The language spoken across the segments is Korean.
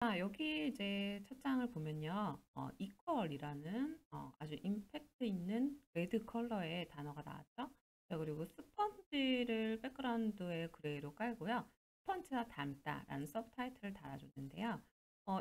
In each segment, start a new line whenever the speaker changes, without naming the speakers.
여기 이제 첫 장을 보면요. equal이라는 아주 임팩트 있는 레드 컬러의 단어가 나왔죠. 자, 그리고 스펀지를 백그라운드에 그레이로 깔고요. 스펀지와 닮다라는 서브타이틀을 달아줬는데요.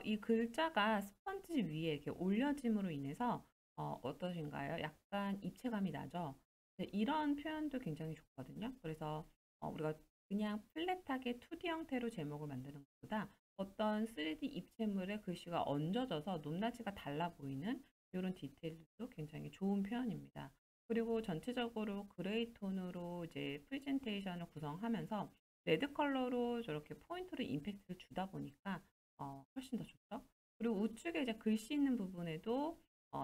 이 글자가 스펀지 위에 이렇게 올려짐으로 인해서 어떠신가요? 약간 입체감이 나죠. 네, 이런 표현도 굉장히 좋거든요. 그래서 우리가 그냥 플랫하게 2D 형태로 제목을 만드는 것보다 어떤 3D 입체물에 글씨가 얹어져서 높낮이가 달라 보이는 이런 디테일도 굉장히 좋은 표현입니다. 그리고 전체적으로 그레이 톤으로 이제 프레젠테이션을 구성하면서 레드 컬러로 저렇게 포인트로 임팩트를 주다 보니까 훨씬 더 좋죠. 그리고 우측에 이제 글씨 있는 부분에도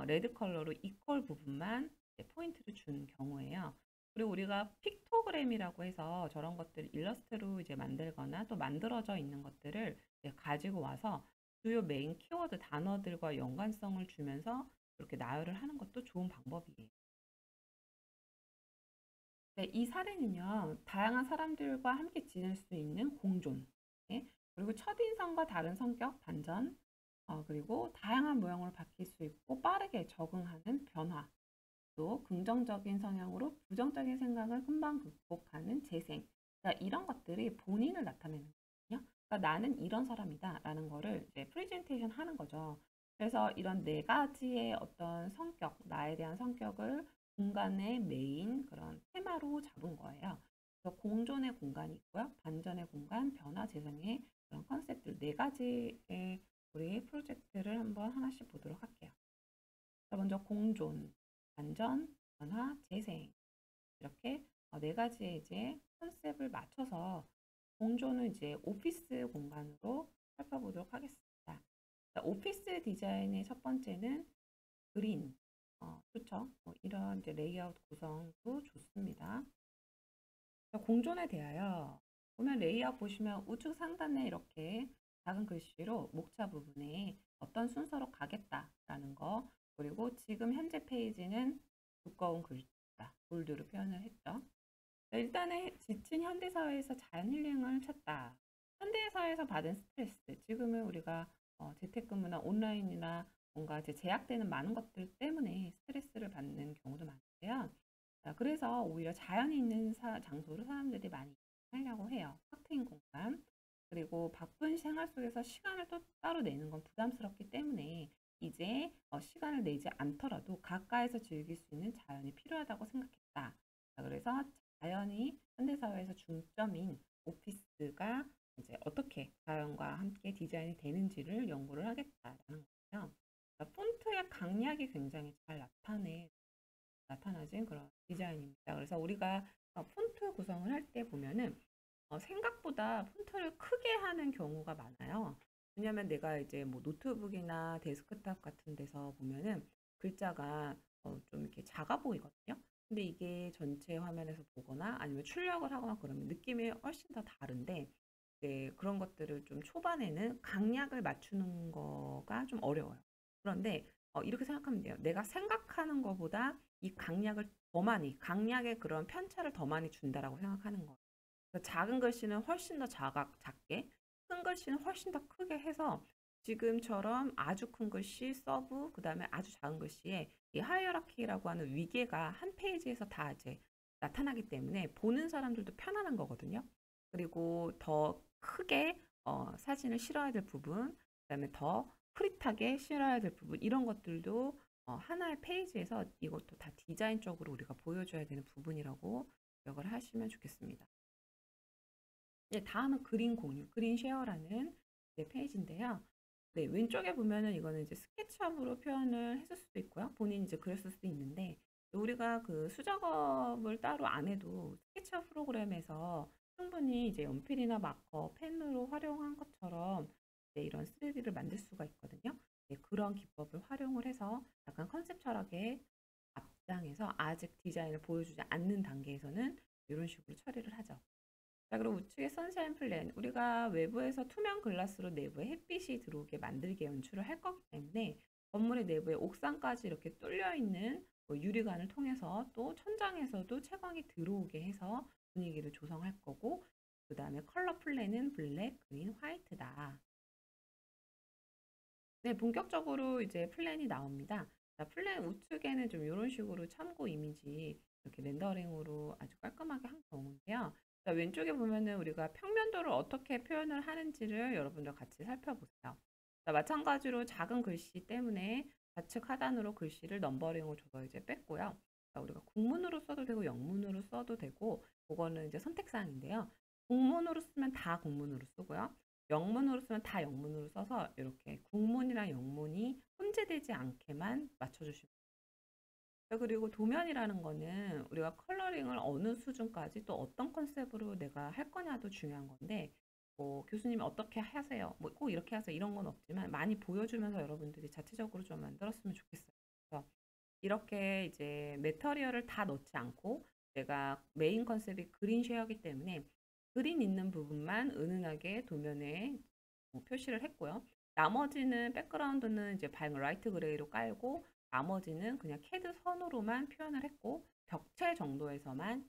레드 컬러로 이퀄 부분만 포인트를 준 경우에요. 그리고 우리가 픽토그램이라고 해서 저런 것들 일러스트로 이제 만들거나 또 만들어져 있는 것들을 가지고 와서 주요 메인 키워드 단어들과 연관성을 주면서 이렇게 나열을 하는 것도 좋은 방법이에요. 네, 이 사례는요, 다양한 사람들과 함께 지낼 수 있는 공존, 네, 그리고 첫인상과 다른 성격, 반전, 그리고 다양한 모형으로 바뀔 수 있고 빠르게 적응하는 변화, 또 긍정적인 성향으로 부정적인 생각을 금방 극복하는 재생. 자, 이런 것들이 본인을 나타내는 거거든요. 그러니까 나는 이런 사람이다 라는 거를 이제 프레젠테이션 하는 거죠. 그래서 이런 네 가지의 어떤 성격, 나에 대한 성격을 공간의 메인 그런 테마로 잡은 거예요. 그래서 공존의 공간이 있고요. 반전의 공간, 변화, 재생의 그런 컨셉들 네 가지의 우리 프로젝트를 한번 하나씩 보도록 할게요. 자, 먼저 공존, 반전, 변화, 재생 이렇게 네 가지의 이제 컨셉을 맞춰서 공존은 이제 오피스 공간으로 살펴보도록 하겠습니다. 자, 오피스 디자인의 첫 번째는 그린, 좋죠. 이런 이제 레이아웃 구성도 좋습니다. 자, 공존에 대하여 보면 레이아웃 보시면 우측 상단에 이렇게 작은 글씨로 목차 부분에 어떤 순서로 가겠다라는 거 그리고 지금 현재 페이지는 두꺼운 글자 볼드로 표현을 했죠. 자, 일단은 지친 현대사회에서 자연 힐링을 찾다. 현대사회에서 받은 스트레스 지금은 우리가 재택근무나 온라인이나 뭔가 이제 제약되는 많은 것들 때문에 스트레스를 받는 경우도 많은데요. 자, 그래서 오히려 자연이 있는 장소로 사람들이 많이 하려고 해요. 탁 트인 공간. 그리고 바쁜 생활 속에서 시간을 또 따로 내는 건 부담스럽기 때문에 이제 시간을 내지 않더라도 가까이서 즐길 수 있는 자연이 필요하다고 생각했다. 자, 그래서 자연이 현대사회에서 중점인 오피스가 이제 어떻게 자연과 함께 디자인이 되는지를 연구를 하겠다라는 거예요. 그러니까 폰트의 강약이 굉장히 잘 나타나진 그런 디자인입니다. 그래서 우리가 폰트 구성을 할 때 보면은 생각보다 폰트를 크게 하는 경우가 많아요. 왜냐면 내가 이제 뭐 노트북이나 데스크탑 같은 데서 보면은 글자가 좀 이렇게 작아 보이거든요. 근데 이게 전체 화면에서 보거나 아니면 출력을 하거나 그러면 느낌이 훨씬 더 다른데 그런 것들을 좀 초반에는 강약을 맞추는 거가 좀 어려워요. 그런데 이렇게 생각하면 돼요. 내가 생각하는 것보다 이 강약을 더 많이, 강약의 그런 편차를 더 많이 준다라고 생각하는 거예요. 작은 글씨는 훨씬 더 작게, 큰 글씨는 훨씬 더 크게 해서 지금처럼 아주 큰 글씨, 서브, 그 다음에 아주 작은 글씨에 이 하이어라키라고 하는 위계가 한 페이지에서 다 이제 나타나기 때문에 보는 사람들도 편안한 거거든요. 그리고 더 크게 사진을 실어야 될 부분, 그다음에 더 프릿하게 실어야 될 부분 이런 것들도 하나의 페이지에서 이것도 다 디자인적으로 우리가 보여줘야 되는 부분이라고 기억을 하시면 좋겠습니다. 네, 다음은 그린 공유, 그린 쉐어라는 네, 페이지인데요. 네, 왼쪽에 보면은 이거는 이제 스케치업으로 표현을 했을 수도 있고요. 본인이 이제 그렸을 수도 있는데, 우리가 그 수작업을 따로 안 해도 스케치업 프로그램에서 충분히 이제 연필이나 마커, 펜으로 활용한 것처럼 이제 이런 3D를 만들 수가 있거든요. 네, 그런 기법을 활용을 해서 약간 컨셉철하게 앞장에서 아직 디자인을 보여주지 않는 단계에서는 이런 식으로 처리를 하죠. 자, 그리고 우측에 선샤인 플랜. 우리가 외부에서 투명 글라스로 내부에 햇빛이 들어오게 만들게 연출을 할 거기 때문에 건물의 내부에 옥상까지 이렇게 뚫려 있는 뭐 유리관을 통해서 또 천장에서도 채광이 들어오게 해서 분위기를 조성할 거고 그 다음에 컬러 플랜은 블랙, 그린, 화이트다. 네, 본격적으로 이제 플랜이 나옵니다. 자, 플랜 우측에는 좀 이런 식으로 참고 이미지 이렇게 렌더링으로 아주 깔끔하게 한 경우인데요. 자, 왼쪽에 보면은 우리가 평면도를 어떻게 표현을 하는지를 여러분들 같이 살펴보세요. 자, 마찬가지로 작은 글씨 때문에 좌측 하단으로 글씨를 넘버링을 줘서 이제 뺐고요. 자, 우리가 국문으로 써도 되고 영문으로 써도 되고 그거는 이제 선택사항인데요. 국문으로 쓰면 다 국문으로 쓰고요. 영문으로 쓰면 다 영문으로 써서 이렇게 국문이랑 영문이 혼재되지 않게만 맞춰주시면 돼요. 그리고 도면이라는 거는 우리가 컬러링을 어느 수준까지 또 어떤 컨셉으로 내가 할 거냐도 중요한 건데 뭐 교수님이 어떻게 하세요? 뭐 꼭 이렇게 하세요? 이런 건 없지만 많이 보여주면서 여러분들이 자체적으로 좀 만들었으면 좋겠어요. 그래서 이렇게 이제 매터리얼을 다 넣지 않고 내가 메인 컨셉이 그린 쉐어이기 때문에 그린 있는 부분만 은은하게 도면에 표시를 했고요. 나머지는 백그라운드는 이제 밝은 라이트 그레이로 깔고 나머지는 그냥 캐드 선으로만 표현을 했고 벽체 정도에서만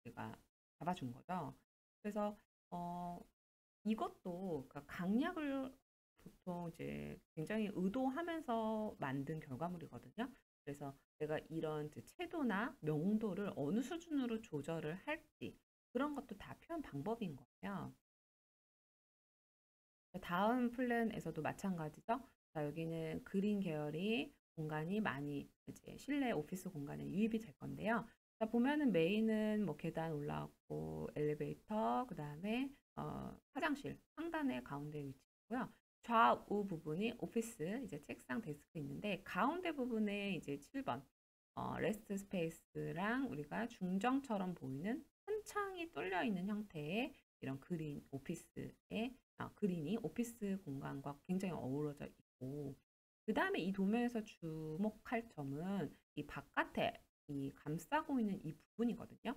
우리가 잡아준 거죠. 그래서 어, 이것도 그러니까 강약을 보통 이제 굉장히 의도하면서 만든 결과물이거든요. 그래서 내가 이런 이제 채도나 명도를 어느 수준으로 조절을 할지 그런 것도 다 표현 방법인 거예요. 다음 플랜에서도 마찬가지죠. 자, 여기는 그린 계열이 공간이 많이 이제 실내 오피스 공간에 유입이 될 건데요. 자, 보면은 메인은 뭐 계단 올라왔고 엘리베이터, 그다음에 화장실 상단에 가운데 위치고요. 좌우 부분이 오피스 이제 책상 데스크 있는데 가운데 부분에 이제 7번 레스트 스페이스랑 우리가 중정처럼 보이는 천창이 뚫려 있는 형태의 이런 그린 오피스의 그린이 오피스 공간과 굉장히 어우러져 있고 그 다음에 이 도면에서 주목할 점은 이 바깥에 이 감싸고 있는 이 부분이거든요.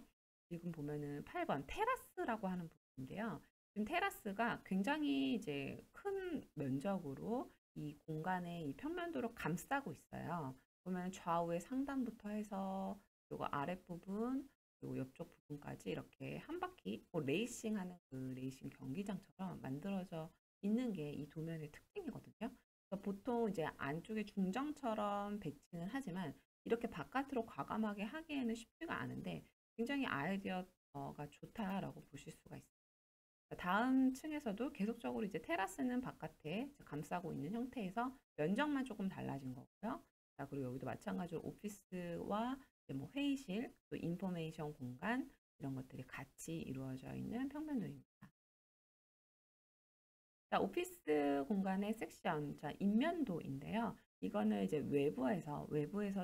지금 보면은 8번 테라스라고 하는 부분인데요. 지금 테라스가 굉장히 이제 큰 면적으로 이 공간의 이 평면도를 감싸고 있어요. 보면 좌우의 상단부터 해서 그리고 아랫부분 그리고 옆쪽 부분까지 이렇게 한 바퀴 뭐 레이싱하는 그 레이싱 경기장처럼 만들어져 있는 게 이 도면의 특징이거든요. 그래서 보통 이제 안쪽에 중정처럼 배치는 하지만 이렇게 바깥으로 과감하게 하기에는 쉽지가 않은데 굉장히 아이디어가 좋다라고 보실 수가 있어요. 다음 층에서도 계속적으로 이제 테라스는 바깥에 감싸고 있는 형태에서 면적만 조금 달라진 거고요. 자, 그리고 여기도 마찬가지로 오피스와 이제 뭐 회의실, 또 인포메이션 공간 이런 것들이 같이 이루어져 있는 평면도입니다. 자, 오피스 공간의 섹션, 자, 인면도인데요. 이거는 이제 외부에서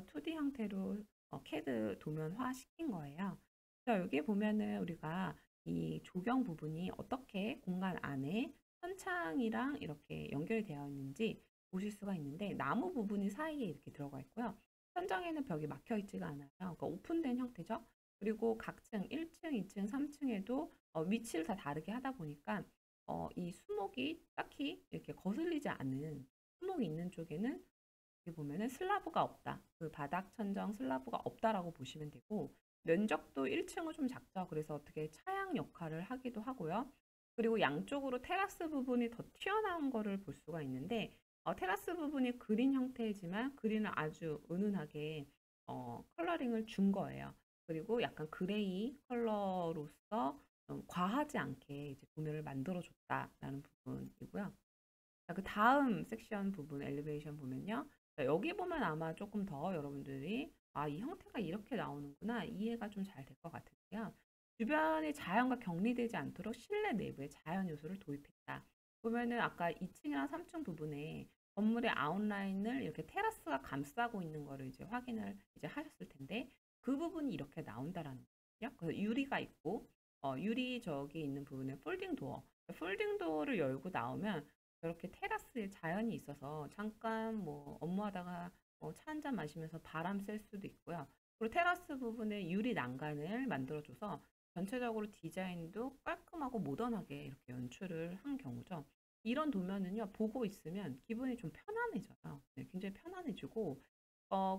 2D 형태로 CAD 도면화 시킨 거예요. 자, 여기 보면은 우리가 이 조경 부분이 어떻게 공간 안에 천창이랑 이렇게 연결이 되어 있는지 보실 수가 있는데 나무 부분이 사이에 이렇게 들어가 있고요. 천장에는 벽이 막혀 있지가 않아요. 그러니까 오픈된 형태죠. 그리고 각 층 1층, 2층, 3층에도 위치를 다 다르게 하다 보니까 이 수목이 딱히 이렇게 거슬리지 않는 수목이 있는 쪽에는 여기 보면은 슬라브가 없다. 그 바닥 천정 슬라브가 없다라고 보시면 되고 면적도 1층은 좀 작죠. 그래서 어떻게 차양 역할을 하기도 하고요. 그리고 양쪽으로 테라스 부분이 더 튀어나온 거를 볼 수가 있는데 테라스 부분이 그린 형태이지만 그린을 아주 은은하게 컬러링을 준 거예요. 그리고 약간 그레이 컬러로서 과하지 않게 이제 도면을 만들어줬다라는 부분이고요. 자, 그 다음 섹션 부분 엘리베이션 보면요. 자, 여기 보면 아마 조금 더 여러분들이 이 형태가 이렇게 나오는구나 이해가 좀 잘 될 것 같은데요. 주변의 자연과 격리되지 않도록 실내 내부에 자연 요소를 도입했다. 보면은 아까 2층이랑 3층 부분에 건물의 아웃라인을 이렇게 테라스가 감싸고 있는 거를 이제 확인을 이제 하셨을 텐데 그 부분이 이렇게 나온다라는 거죠. 그래서 유리가 있고 유리 저기 있는 부분에 폴딩 도어. 폴딩 도어를 열고 나오면 저렇게 테라스에 자연이 있어서 잠깐 뭐 업무하다가 차 한 잔 마시면서 바람 쐴 수도 있고요. 그리고 테라스 부분에 유리 난간을 만들어줘서 전체적으로 디자인도 깔끔하고 모던하게 이렇게 연출을 한 경우죠. 이런 도면은요, 보고 있으면 기분이 좀 편안해져요. 네, 굉장히 편안해지고,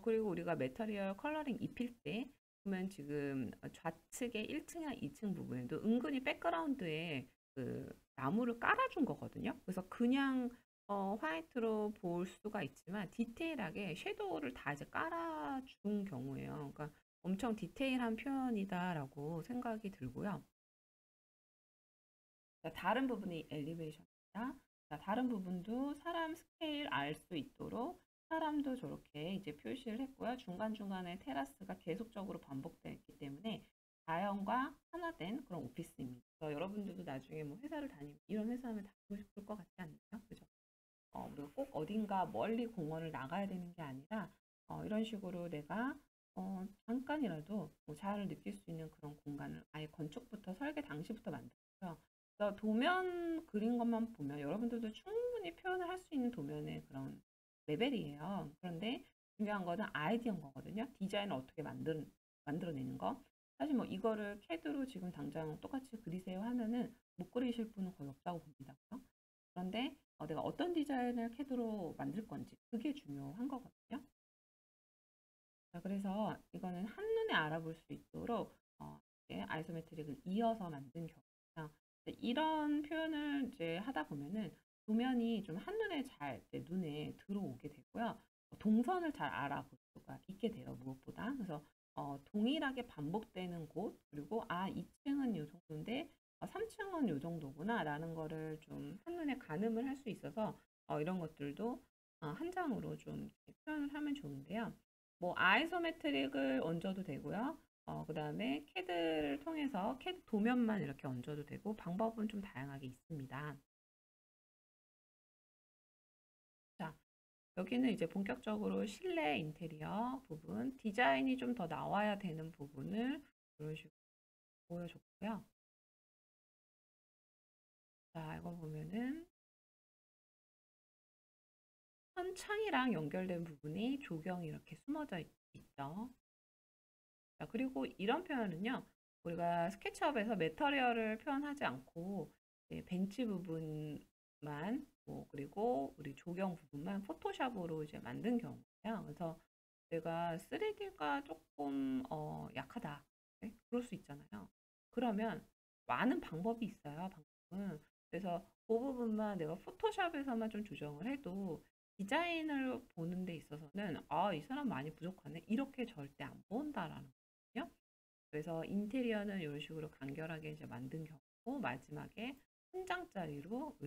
그리고 우리가 매터리얼 컬러링 입힐 때, 보면 지금 좌측에 1층이나 2층 부분에도 은근히 백그라운드에 그 나무를 깔아준 거거든요. 그래서 그냥 화이트로 볼 수가 있지만 디테일하게 섀도우를 다 이제 깔아준 경우에요. 그러니까 엄청 디테일한 표현이다라고 생각이 들고요. 자, 다른 부분이 엘리베이션입니다. 자, 다른 부분도 사람 스케일 알 수 있도록 사람도 저렇게 이제 표시를 했고요. 중간중간에 테라스가 계속적으로 반복됐기 때문에 자연과 하나된 그런 오피스입니다. 그래서 여러분들도 나중에 뭐 회사를 다니면 이런 회사 하면 다니고 싶을 것 같지 않나요? 그죠? 우리가 꼭 어딘가 멀리 공원을 나가야 되는 게 아니라 이런 식으로 내가 잠깐이라도 뭐 자아를 느낄 수 있는 그런 공간을 아예 건축부터 설계 당시부터 만들어서 그래서 도면 그린 것만 보면 여러분들도 충분히 표현을 할 수 있는 도면의 그런 레벨이에요. 그런데 중요한 거는 아이디어인 거거든요. 디자인을 어떻게 만들어내는 거. 사실 뭐 이거를 캐드로 지금 당장 똑같이 그리세요 하면은 못 그리실 분은 거의 없다고 봅니다. 그런데 내가 어떤 디자인을 캐드로 만들 건지 그게 중요한 거거든요. 자, 그래서 이거는 한눈에 알아볼 수 있도록 아이소메트릭을 이어서 만든 경우예요. 이런 표현을 이제 하다 보면은 도면이 좀 한눈에 잘 이제 눈에 들어오게 되고요. 동선을 잘 알아볼 수가 있게 돼요. 무엇보다. 그래서 동일하게 반복되는 곳 그리고 2층은 이 정도인데 3층은 이 정도구나 라는 거를 좀 한눈에 가늠을 할 수 있어서 이런 것들도 한 장으로 좀 표현을 하면 좋은데요. 뭐 아이소메트릭을 얹어도 되고요. 그 다음에 캐드를 통해서 캐드 도면만 이렇게 얹어도 되고 방법은 좀 다양하게 있습니다. 자, 여기는 이제 본격적으로 실내 인테리어 부분, 디자인이 좀 더 나와야 되는 부분을 이런 식으로 보여줬고요. 자, 이거 보면은 천창이랑 연결된 부분이 조경이 이렇게 숨어져 있죠. 자, 그리고 이런 표현은요, 우리가 스케치업에서 매터리얼을 표현하지 않고 벤치 부분만, 그리고 우리 조경 부분만 포토샵으로 이제 만든 경우예요. 그래서 내가 3D가 조금 약하다. 네? 그럴 수 있잖아요. 그러면 많은 방법이 있어요. 방법은. 그래서 그 부분만 내가 포토샵에서만 좀 조정을 해도 디자인을 보는 데 있어서는 이 사람 많이 부족하네. 이렇게 절대 안 본다라는 거거든요. 그래서 인테리어는 이런 식으로 간결하게 이제 만든 경우고 마지막에 한 장짜리로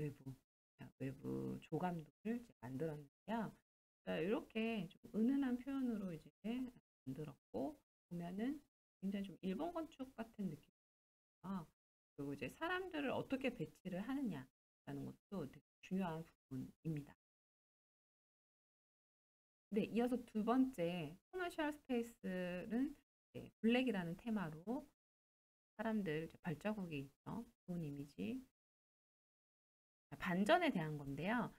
외부 조감도를 이제 만들었는데요. 자, 이렇게 좀 은은한 표현으로 이제 만들었고 보면은 굉장히 좀 일본 건축 같은 느낌이에요. 그리고 이제 사람들을 어떻게 배치를 하느냐라는 것도 되게 중요한 부분입니다. 네, 이어서 두 번째 커머셜 스페이스는 블랙이라는 테마로 사람들 발자국이 있죠. 좋은 이미지. 반전에 대한 건데요.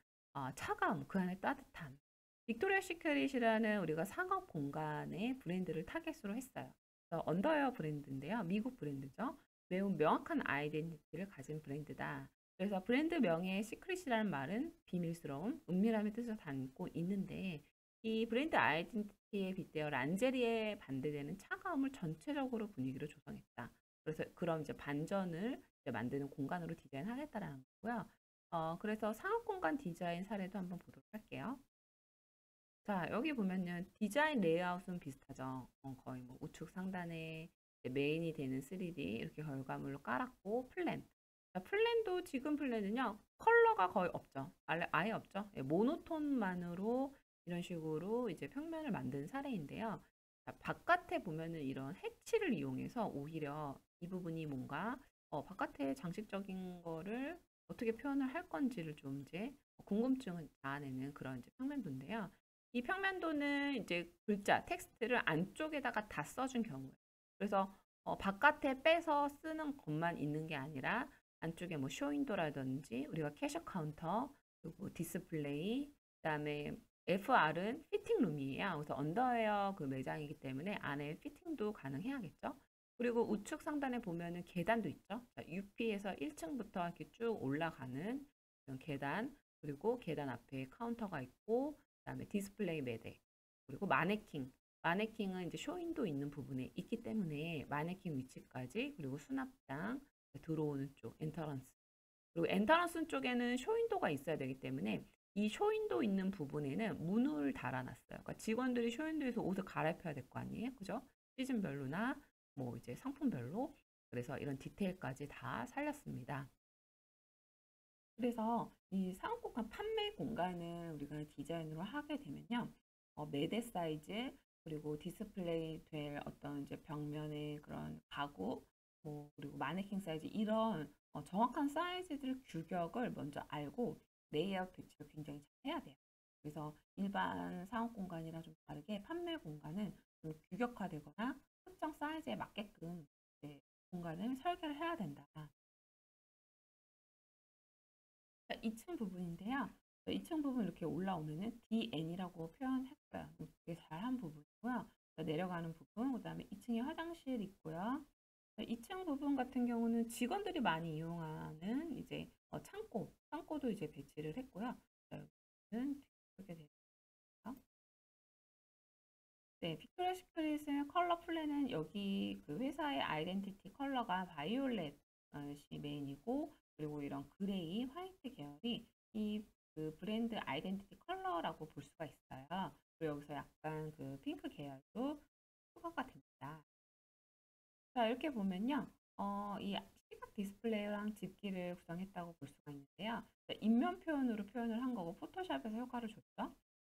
차가움, 그 안에 따뜻함. 빅토리아 시크릿이라는 우리가 상업 공간의 브랜드를 타겟으로 했어요. 언더웨어 브랜드인데요. 미국 브랜드죠. 매우 명확한 아이덴티티를 가진 브랜드다. 그래서 브랜드 명예 시크릿이라는 말은 비밀스러움, 은밀함의 뜻을 담고 있는데 이 브랜드 아이덴티티에 빗대어 란제리에 반대되는 차가움을 전체적으로 분위기로 조성했다. 그래서 그런 이제 반전을 이제 만드는 공간으로 디자인하겠다라는 거고요. 그래서 상업 공간 디자인 사례도 한번 보도록 할게요. 자, 여기 보면요. 디자인 레이아웃은 비슷하죠. 거의 뭐 우측 상단에 메인이 되는 3D 이렇게 결과물로 깔았고, 플랜. 자, 플랜도 지금 플랜은요. 컬러가 거의 없죠. 아예 없죠. 모노톤만으로 이런 식으로 이제 평면을 만든 사례인데요. 자, 바깥에 보면은 이런 해치를 이용해서 오히려 이 부분이 뭔가 바깥에 장식적인 거를 어떻게 표현을 할 건지를 좀 이제 궁금증을 자아내는 그런 이제 평면도인데요. 이 평면도는 이제 글자, 텍스트를 안쪽에다가 다 써준 경우예요. 그래서 바깥에 빼서 쓰는 것만 있는 게 아니라 안쪽에 뭐 쇼윈도라든지 우리가 캐셔 카운터, 그리고 디스플레이, 그다음에 FR은 피팅룸이에요. 그래서 언더웨어 그 매장이기 때문에 안에 피팅도 가능해야겠죠. 그리고 우측 상단에 보면은 계단도 있죠. UP에서 1층부터 이렇게 쭉 올라가는 계단, 그리고 계단 앞에 카운터가 있고, 그다음에 디스플레이 매대, 그리고 마네킹. 마네킹은 이제 쇼윈도 있는 부분에 있기 때문에 마네킹 위치까지, 그리고 수납장, 들어오는 쪽, 엔터런스. 그리고 엔터런스 쪽에는 쇼윈도가 있어야 되기 때문에 이 쇼윈도 있는 부분에는 문을 달아놨어요. 그러니까 직원들이 쇼윈도에서 옷을 갈아입혀야 될 거 아니에요, 그죠? 시즌별로나 뭐 이제 상품별로. 그래서 이런 디테일까지 다 살렸습니다. 그래서 이 상업공간 판매 공간을 우리가 디자인으로 하게 되면요. 매대 사이즈, 그리고 디스플레이 될 어떤 이제 벽면의 그런 가구, 뭐, 그리고 마네킹 사이즈, 이런 정확한 사이즈들 규격을 먼저 알고 레이아웃 배치를 굉장히 잘 해야 돼요. 그래서 일반 상업 공간이랑 좀 다르게 판매 공간은 좀 규격화되거나 특정 사이즈에 맞게끔 이제 공간을 설계를 해야 된다. 2층 부분인데요. 2층 부분 이렇게 올라오면은 DN이라고 표현했어요. 되게 잘한 부분이고요. 내려가는 부분, 그다음에 2층에 화장실 있고요. 2층 부분 같은 경우는 직원들이 많이 이용하는 이제 창고도 이제 배치를 했고요. 여기는 이렇게 되고요. 네, 빅토리아 시크릿의 컬러 플랜은 여기 그 회사의 아이덴티티 컬러가 바이올렛이 메인이고, 그리고 이런 그레이, 화이트 계열이 이 그 브랜드 아이덴티티 컬러라고 볼 수가 있어요. 그리고 여기서 약간 그 핑크 계열도 추가가 됩니다. 자, 이렇게 보면요. 이 시각 디스플레이랑 집기를 구성했다고 볼 수가 있는데요. 자, 인면 표현으로 표현을 한 거고, 포토샵에서 효과를 줬죠.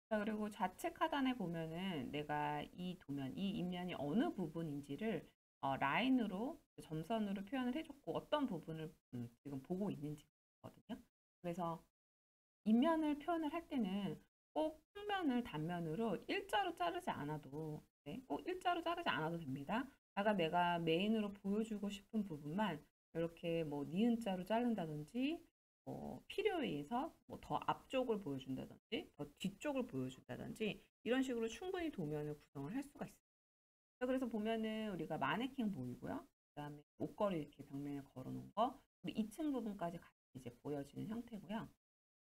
자, 그리고 좌측 하단에 보면은 내가 이 도면, 이 인면이 어느 부분인지를 라인으로, 점선으로 표현을 해줬고, 어떤 부분을 지금 보고 있는지 거든요. 그래서 인면을 표현을 할 때는 꼭 평면을 단면으로 일자로 자르지 않아도, 네, 꼭 일자로 자르지 않아도 됩니다. 아까 내가 메인으로 보여주고 싶은 부분만 이렇게 뭐 니은자로 자른다든지, 필요에 의해서 뭐 더 앞쪽을 보여준다든지 더 뒤쪽을 보여준다든지 이런 식으로 충분히 도면을 구성을 할 수가 있어요. 자, 그래서 보면은 우리가 마네킹 보이고요. 그다음에 옷걸이 이렇게 벽면에 걸어놓은 거, 그리고 2층 부분까지 같이 이제 보여지는 형태고요.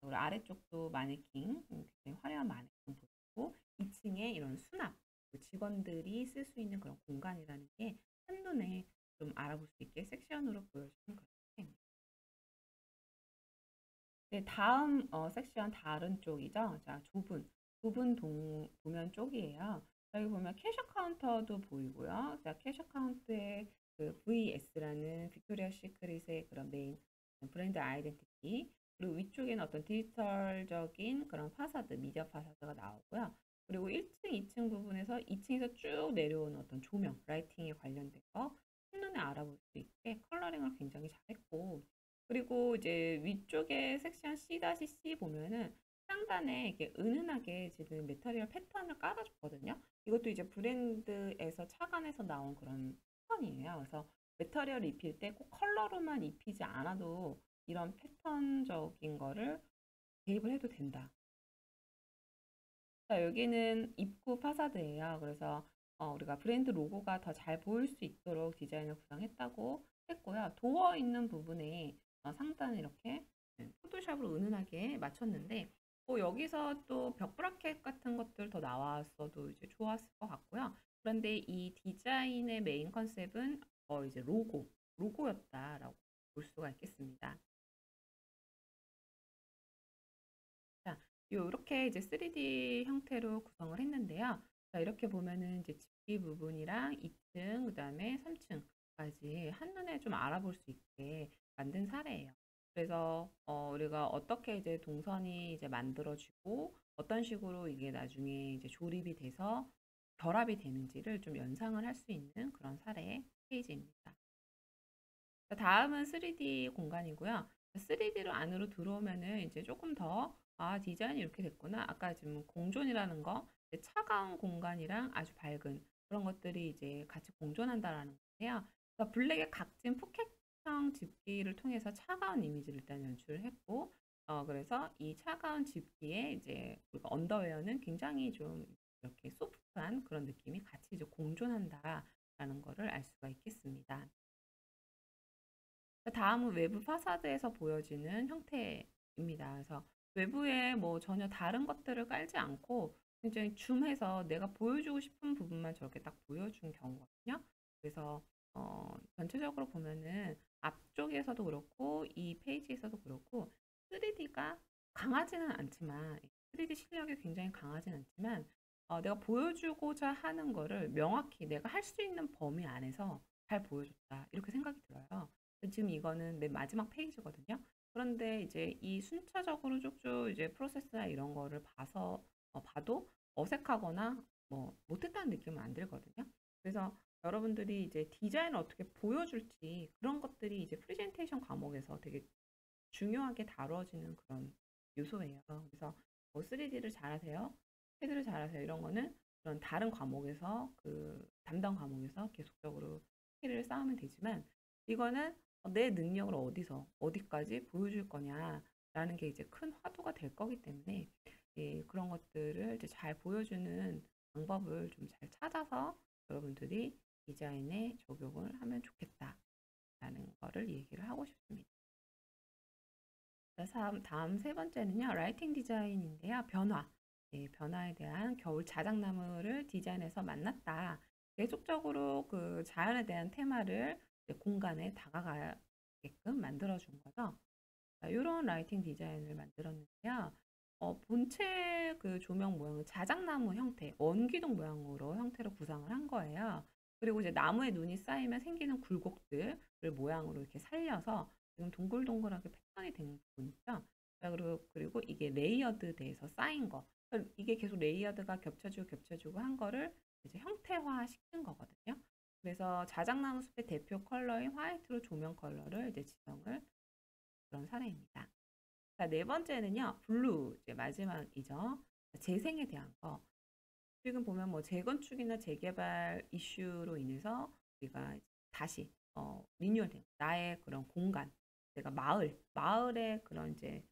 그리고 아래쪽도 마네킹, 굉장히 화려한 마네킹 보이고, 2층에 이런 수납, 그 직원들이 쓸 수 있는 그런 공간이라는 게 한눈에 좀 알아볼 수 있게 섹션으로 보여주는 그런 형태입니다. 네, 다음 섹션 다른 쪽이죠. 자, 좁은 도면 쪽이에요. 여기 보면 캐셔 카운터도 보이고요. 자, 캐셔 카운터의 그 VS라는 빅토리아 시크릿의 그런 메인 브랜드 아이덴티티, 그리고 위쪽에는 어떤 디지털적인 그런 파사드, 미디어 파사드가 나오고요. 그리고 1층, 2층 부분에서 2층에서 쭉 내려오는 어떤 조명, 라이팅에 관련된 거 한눈에 알아볼 수 있게 컬러링을 굉장히 잘했고, 그리고 이제 위쪽에 섹션 C-C 보면은 상단에 이렇게 은은하게 지금 메터리얼 패턴을 깔아줬거든요. 이것도 이제 브랜드에서 착안해서 나온 그런 패턴이에요. 그래서 메터리얼 입힐 때 꼭 컬러로만 입히지 않아도 이런 패턴적인 거를 대입을 해도 된다. 자, 여기는 입구 파사드예요. 그래서 우리가 브랜드 로고가 더 잘 보일 수 있도록 디자인을 구성했다고 했고요. 도어 있는 부분에 상단을 이렇게 포토샵으로 은은하게 맞췄는데, 여기서 또 벽 브라켓 같은 것들 더 나왔어도 이제 좋았을 것 같고요. 그런데 이 디자인의 메인 컨셉은 이제 로고였다라고 볼 수가 있겠습니다. 자, 요렇게 이제 3D 형태로 구성을 했는데요. 자, 이렇게 보면은 이제 집기 부분이랑 2층, 그다음에 3층까지 한눈에 좀 알아볼 수 있게 만든 사례예요. 그래서 우리가 어떻게 이제 동선이 이제 만들어지고 어떤 식으로 이게 나중에 이제 조립이 돼서 결합이 되는지를 좀 연상을 할 수 있는 그런 사례 페이지입니다. 다음은 3D 공간이고요. 3D로 안으로 들어오면은 이제 조금 더, 디자인이 이렇게 됐구나. 아까 지금 공존이라는 거, 차가운 공간이랑 아주 밝은 그런 것들이 이제 같이 공존한다라는 거예요. 그래서 블랙의 각진 포켓형 집기를 통해서 차가운 이미지를 일단 연출을 했고, 그래서 이 차가운 집기에 이제 우리가 언더웨어는 굉장히 좀 이렇게 소프트한 그런 느낌이 같이 이제 공존한다라는 거를 알 수가 있겠습니다. 다음은 외부 파사드에서 보여지는 형태입니다. 그래서 외부에 뭐 전혀 다른 것들을 깔지 않고 굉장히 줌해서 내가 보여주고 싶은 부분만 저렇게 딱 보여준 경우거든요. 그래서 전체적으로 보면은 앞쪽에서도 그렇고 이 페이지에서도 그렇고 3D가 강하지는 않지만 3D 실력이 굉장히 강하지는 않지만 내가 보여주고자 하는 거를 명확히 내가 할 수 있는 범위 안에서 잘 보여줬다 이렇게 생각이 들어요. 지금 이거는 맨 마지막 페이지거든요. 그런데 이제 이 순차적으로 쭉쭉 이제 프로세스나 이런 거를 봐도 어색하거나 뭐 못했다는 느낌은 안 들거든요. 그래서 여러분들이 이제 디자인을 어떻게 보여줄지 그런 것들이 이제 프레젠테이션 과목에서 되게 중요하게 다뤄지는 그런 요소예요. 그래서 뭐 3D를 잘하세요, CAD를 잘하세요 이런 거는 그런 다른 과목에서 그 담당 과목에서 계속적으로 스킬을 쌓으면 되지만 이거는 내 능력을 어디서 어디까지 보여줄 거냐라는 게 이제 큰 화두가 될 거기 때문에 그런 것들을 이제 잘 보여주는 방법을 좀 잘 찾아서 여러분들이 디자인에 적용을 하면 좋겠다라는 거를 얘기를 하고 싶습니다. 다음 세 번째는요, 라이팅 디자인인데요. 변화. 변화에 대한 겨울 자작나무를 디자인해서 만났다. 계속적으로 그 자연에 대한 테마를 공간에 다가가게끔 만들어준 거죠. 이런 라이팅 디자인을 만들었는데요. 본체 그 조명 모양은 자작나무 형태, 원기둥 모양으로 형태로 구상을 한 거예요. 그리고 이제 나무에 눈이 쌓이면 생기는 굴곡들을 모양으로 이렇게 살려서 지금 동글동글하게 패턴이 된 부분 있죠. 자, 그리고 이게 레이어드 돼서 쌓인 거. 그러니까 이게 계속 레이어드가 겹쳐지고 한 거를 이제 형태화 시킨 거거든요. 그래서 자작나무 숲의 대표 컬러인 화이트로 조명 컬러를 이제 지정을 그런 사례입니다. 자, 네 번째는요, 블루, 이제 마지막이죠. 재생에 대한 거. 지금 보면 뭐 재건축이나 재개발 이슈로 인해서 우리가 다시 리뉴얼된 나의 그런 공간, 내가 마을의 그런 이제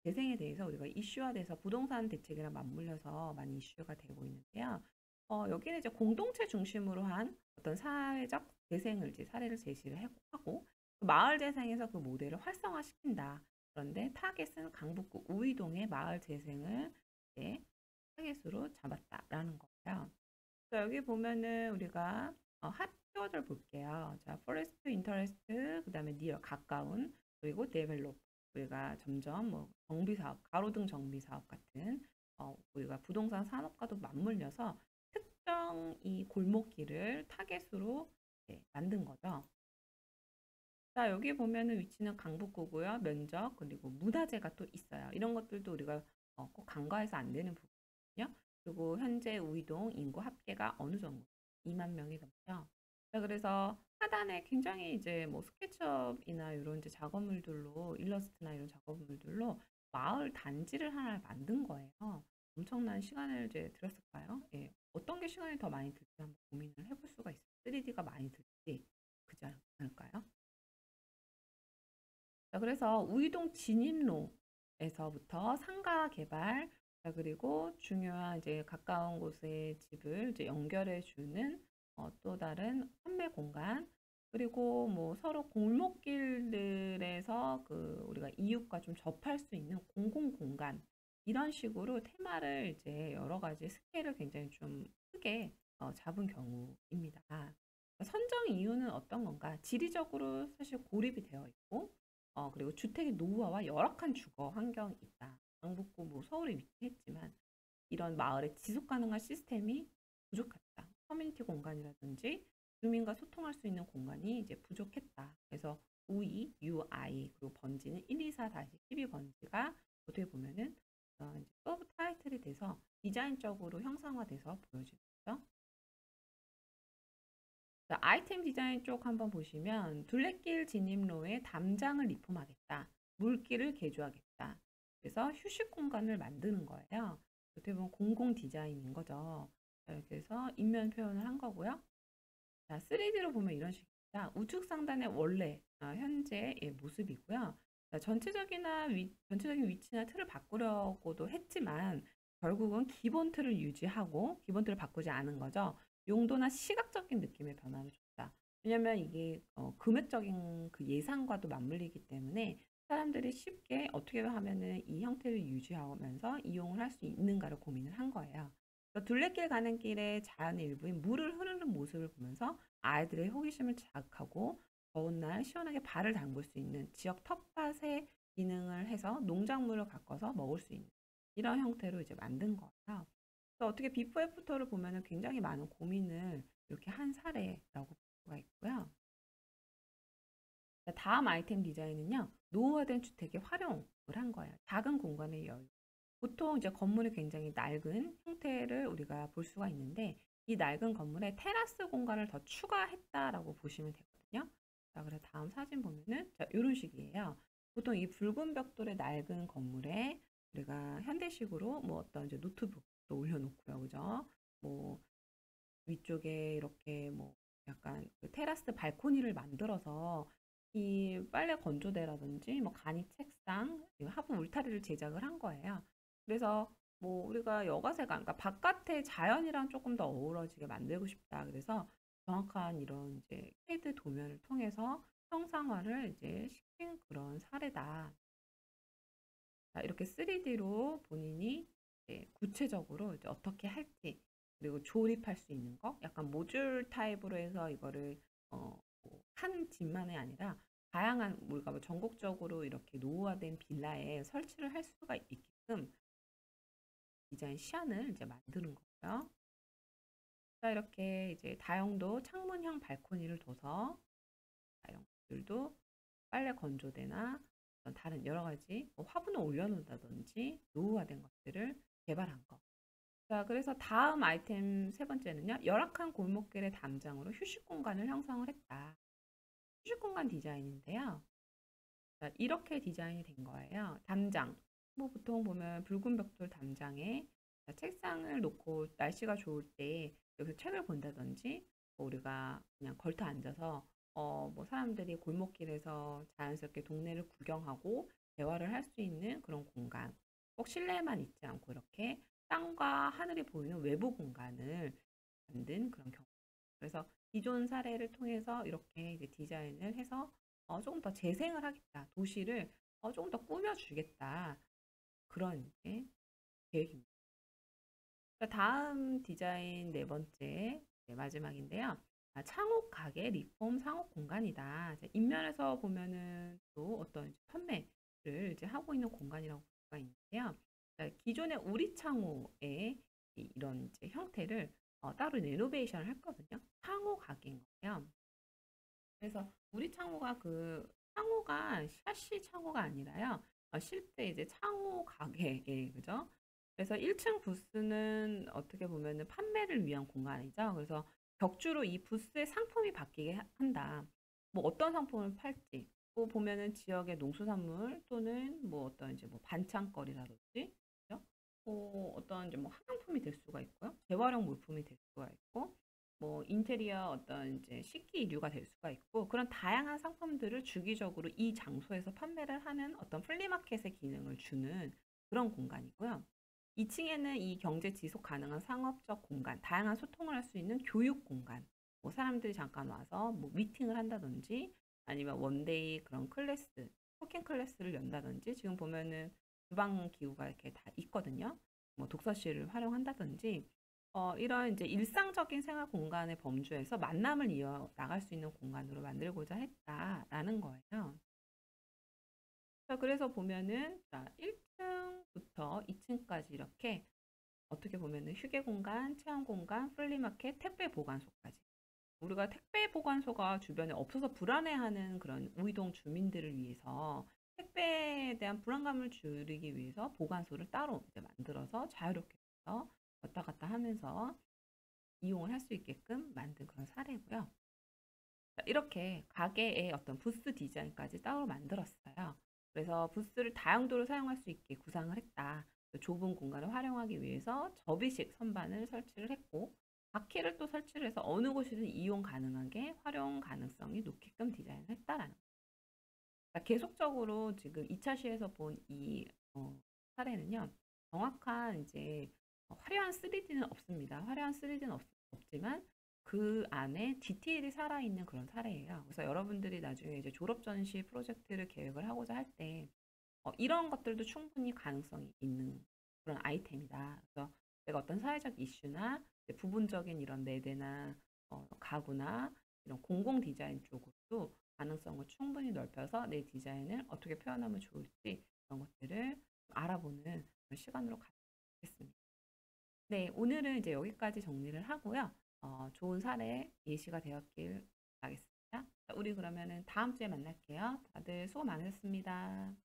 재생에 대해서 우리가 이슈화돼서 부동산 대책이랑 맞물려서 많이 이슈가 되고 있는데요. 여기는 이제 공동체 중심으로 한 어떤 사회적 재생을 이제 사례를 제시를 하고 그 마을 재생에서 그 모델을 활성화시킨다. 그런데 타겟은 강북구 우이동의 마을 재생을 이제 타겟으로 잡았다라는 거예요. 자, 여기 보면은 우리가 핫 키워드를 볼게요. 자, 포레스트 인터레스트, 그다음에 니어 가까운, 그리고 데벨롭. 우리가 점점 뭐 정비 사업, 가로등 정비 사업 같은 우리가 부동산 산업과도 맞물려서 특정 이 골목길을 타겟으로 만든 거죠. 자, 여기 보면은 위치는 강북구고요. 면적 그리고 문화재가 또 있어요. 이런 것들도 우리가 꼭 간과해서 안 되는 부분이거든요. 그리고 현재 우이동 인구 합계가 어느 정도 2만 명이 넘죠. 자, 그래서 하단에 굉장히 이제 뭐 스케치업이나 이런 이제 작업물들로 일러스트나 이런 작업물들로 마을 단지를 하나 만든 거예요. 엄청난 시간을 이제 들였을까요? 예. 어떤 게 시간이 더 많이 들지 한번 고민을 해볼 수가 있어요. 3D가 많이 들지, 그지 않을까요? 자, 그래서 우이동 진입로에서부터 상가 개발, 자, 그리고 중요한 이제 가까운 곳의 집을 이제 연결해 주는 또 다른 판매 공간, 그리고 뭐 서로 골목길들에서 그 우리가 이웃과 좀 접할 수 있는 공공 공간, 이런 식으로 테마를 이제 여러 가지 스케일을 굉장히 좀 크게 잡은 경우입니다. 선정 이유는 어떤 건가? 지리적으로 사실 고립이 되어 있고, 그리고 주택의 노후화와 열악한 주거 환경이 있다. 강북구 뭐 서울에 위치했지만 이런 마을의 지속 가능한 시스템이 부족했다. 커뮤니티 공간이라든지 주민과 소통할 수 있는 공간이 이제 부족했다. 그래서 UI 그리고 번지는 124-12 번지가 어떻게 보면은 이제 서브 타이틀이 돼서 디자인적으로 형상화돼서 보여지는 거죠. 자, 아이템 디자인 쪽 한번 보시면 둘레길 진입로에 담장을 리폼하겠다. 물길을 개조하겠다. 그래서 휴식 공간을 만드는 거예요. 어떻게 보면 공공 디자인인 거죠. 자, 이렇게 해서 인면 표현을 한 거고요. 자, 3D로 보면 이런 식입니다. 우측 상단의 원래 현재의 모습이고요. 자, 전체적인 위치나 틀을 바꾸려고도 했지만 결국은 기본 틀을 유지하고 기본 틀을 바꾸지 않은 거죠. 용도나 시각적인 느낌의 변화를 줬다. 왜냐면 이게 금액적인 그 예상과도 맞물리기 때문에 사람들이 쉽게 어떻게 하면은 이 형태를 유지하면서 이용을 할 수 있는가를 고민을 한 거예요. 둘레길 가는 길의 자연의 일부인 물을 흐르는 모습을 보면서 아이들의 호기심을 자극하고 더운 날 시원하게 발을 담글 수 있는 지역 텃밭의 기능을 해서 농작물을 가꿔서 먹을 수 있는 이런 형태로 이제 만든 거예요. 그래서 어떻게 비포 애프터를 보면은 굉장히 많은 고민을 이렇게 한 사례라고 볼 수가 있고요. 다음 아이템 디자인은요, 노후화된 주택의 활용을 한 거예요. 작은 공간의 여유. 보통 이제 건물이 굉장히 낡은 형태를 우리가 볼 수가 있는데, 이 낡은 건물에 테라스 공간을 더 추가했다라고 보시면 되거든요. 자, 그래서 다음 사진 보면은, 자, 이런 식이에요. 보통 이 붉은 벽돌의 낡은 건물에 우리가 현대식으로 뭐 어떤 이제 노트북도 올려놓고요, 그죠? 뭐 위쪽에 이렇게 뭐 약간 그 테라스 발코니를 만들어서 이 빨래 건조대라든지 뭐 간이 책상, 하부 울타리를 제작을 한 거예요. 그래서 뭐 우리가 여가생활, 그러니까 바깥의 자연이랑 조금 더 어우러지게 만들고 싶다. 그래서 정확한 이런 이제 캐드 도면을 통해서 형상화를 이제 시킨 그런 사례다. 자, 이렇게 3D로 본인이 이제 구체적으로 이제 어떻게 할지, 그리고 조립할 수 있는 거, 약간 모듈 타입으로 해서 이거를 뭐한 집만이 아니라 다양한 우리가 뭐 전국적으로 이렇게 노후화된 빌라에 설치를 할 수가 있게끔 디자인 시안을 이제 만드는 거고요. 자, 이렇게 이제 다용도 창문형 발코니를 둬서 다용들도 빨래 건조대나 어떤 다른 여러 가지 뭐 화분을 올려놓는다든지 노후화된 것들을 개발한 거. 자, 그래서 다음 아이템 세 번째는요, 열악한 골목길의 담장으로 휴식 공간을 형성을 했다. 휴식 공간 디자인인데요. 자, 이렇게 디자인이 된 거예요. 담장. 뭐 보통 보면 붉은 벽돌 담장에 책상을 놓고 날씨가 좋을 때 여기서 책을 본다든지 뭐 우리가 그냥 걸터 앉아서 뭐 사람들이 골목길에서 자연스럽게 동네를 구경하고 대화를 할 수 있는 그런 공간. 꼭 실내에만 있지 않고 이렇게 땅과 하늘이 보이는 외부 공간을 만든 그런 경우. 그래서 기존 사례를 통해서 이렇게 이제 디자인을 해서 조금 더 재생을 하겠다. 도시를 조금 더 꾸며주겠다. 그런 이제 계획입니다. 다음 디자인 네 번째, 네, 마지막인데요. 창옥 가게 리폼 상업 공간이다. 인면에서 보면은 또 어떤 판매를 이제 하고 있는 공간이라고 볼 수가 있는데요. 기존의 우리 창호의 이런 이제 형태를 따로 레노베이션을 했거든요. 창호 가게인 거예요. 그래서 우리 창호가 그 창호가 샤시 창호가 아니라요. 실제 이제 창호 가게에 그죠? 그래서 1층 부스는 어떻게 보면은 판매를 위한 공간이죠. 그래서 격주로 이 부스의 상품이 바뀌게 한다. 뭐 어떤 상품을 팔지. 뭐 보면은 지역의 농수산물 또는 뭐 어떤 이제 뭐 반찬거리라든지, 그죠? 어떤 이제 뭐 화장품이 될 수가 있고요. 재활용 물품이 될 수가 있고, 뭐 인테리어 어떤 이제 식기류가 될 수가 있고 그런 다양한 상품들을 주기적으로 이 장소에서 판매를 하는 어떤 플리마켓의 기능을 주는 그런 공간이고요. 2층에는 이 경제 지속 가능한 상업적 공간, 다양한 소통을 할 수 있는 교육 공간, 뭐 사람들이 잠깐 와서 뭐 미팅을 한다든지 아니면 원데이 그런 클래스, 쿠킹 클래스를 연다든지 지금 보면은 주방 기구가 이렇게 다 있거든요. 뭐 독서실을 활용한다든지 이런 이제 일상적인 생활 공간의 범주에서 만남을 이어 나갈 수 있는 공간으로 만들고자 했다라는 거예요. 자, 그래서 보면은 자, 1층부터 2층까지 이렇게 어떻게 보면은 휴게 공간, 체험 공간, 플리마켓, 택배 보관소까지. 우리가 택배 보관소가 주변에 없어서 불안해하는 그런 우이동 주민들을 위해서 택배에 대한 불안감을 줄이기 위해서 보관소를 따로 이제 만들어서 자유롭게 해서 왔다 갔다 하면서 이용을 할 수 있게끔 만든 그런 사례고요. 이렇게 가게의 어떤 부스 디자인까지 따로 만들었어요. 그래서 부스를 다용도로 사용할 수 있게 구상을 했다. 좁은 공간을 활용하기 위해서 접이식 선반을 설치를 했고 바퀴를 또 설치를 해서 어느 곳이든 이용 가능하게 활용 가능성이 높게끔 디자인을 했다라는 거예요. 그러니까 계속적으로 지금 2차 시에서 본 이 사례는요. 정확한 이제 화려한 3D는 없습니다. 화려한 3D는 없지만 그 안에 디테일이 살아있는 그런 사례예요. 그래서 여러분들이 나중에 이제 졸업 전시 프로젝트를 계획을 하고자 할 때 이런 것들도 충분히 가능성이 있는 그런 아이템이다. 그래서 내가 어떤 사회적 이슈나 부분적인 이런 매대나 가구나 이런 공공 디자인 쪽으로도 가능성을 충분히 넓혀서 내 디자인을 어떻게 표현하면 좋을지 그런 것들을 알아보는 그런 시간으로 가지면 좋겠습니다. 네, 오늘은 이제 여기까지 정리를 하고요. 좋은 사례 예시가 되었길 바라겠습니다. 자, 우리 그러면은 다음 주에 만날게요. 다들 수고 많으셨습니다.